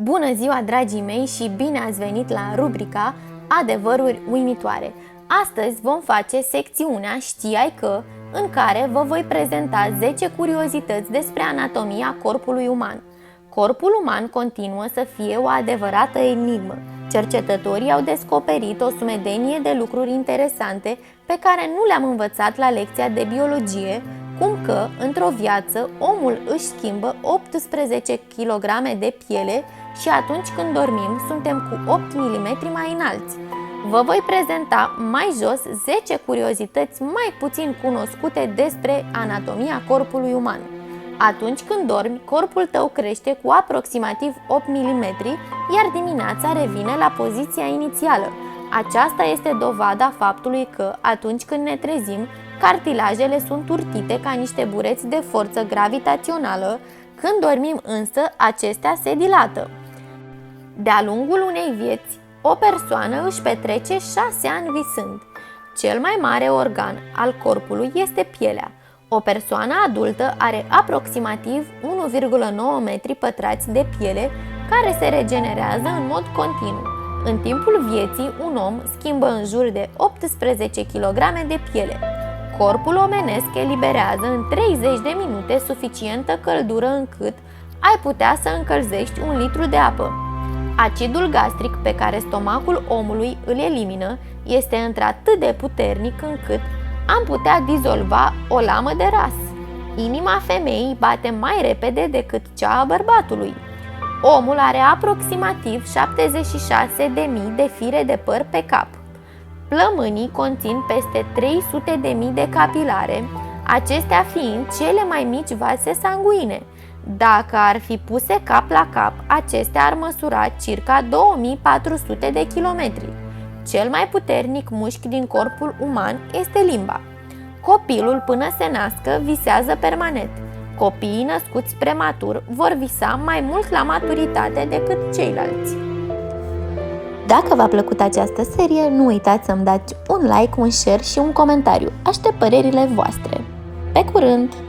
Bună ziua, dragii mei, și bine ați venit la rubrica Adevăruri uimitoare. Astăzi vom face secțiunea Știai că, în care vă voi prezenta 10 curiozități despre anatomia corpului uman. Corpul uman continuă să fie o adevărată enigmă. Cercetătorii au descoperit o sumedenie de lucruri interesante pe care nu le-am învățat la lecția de biologie, cum că, într-o viață, omul își schimbă 18 kg de piele și atunci când dormim suntem cu 8 mm mai înalți. Vă voi prezenta mai jos 10 curiozități mai puțin cunoscute despre anatomia corpului uman. Atunci când dormi, corpul tău crește cu aproximativ 8 mm, iar dimineața revine la poziția inițială. Aceasta este dovada faptului că, atunci când ne trezim, cartilajele sunt urtite ca niște bureți de forță gravitațională, când dormim însă, acestea se dilată. De-a lungul unei vieți, o persoană își petrece 6 ani visând. Cel mai mare organ al corpului este pielea. O persoană adultă are aproximativ 1,9 metri pătrați de piele care se regenerează în mod continuu. În timpul vieții, un om schimbă în jur de 18 kg de piele. Corpul omenesc eliberează în 30 de minute suficientă căldură încât ai putea să încălzești 1 litru de apă. Acidul gastric pe care stomacul omului îl elimină este într-atât de puternic încât am putea dizolva o lamă de ras. Inima femeii bate mai repede decât cea a bărbatului. Omul are aproximativ 76.000 de fire de păr pe cap. Plămânii conțin peste 300.000 de capilare, acestea fiind cele mai mici vase sanguine. Dacă ar fi puse cap la cap, acestea ar măsura circa 2400 de kilometri. Cel mai puternic mușchi din corpul uman este limba. Copilul, până se nască, visează permanent. Copiii născuți prematur vor visa mai mult la maturitate decât ceilalți. Dacă v-a plăcut această serie, nu uitați să-mi dați un like, un share și un comentariu. Aștept părerile voastre. Pe curând!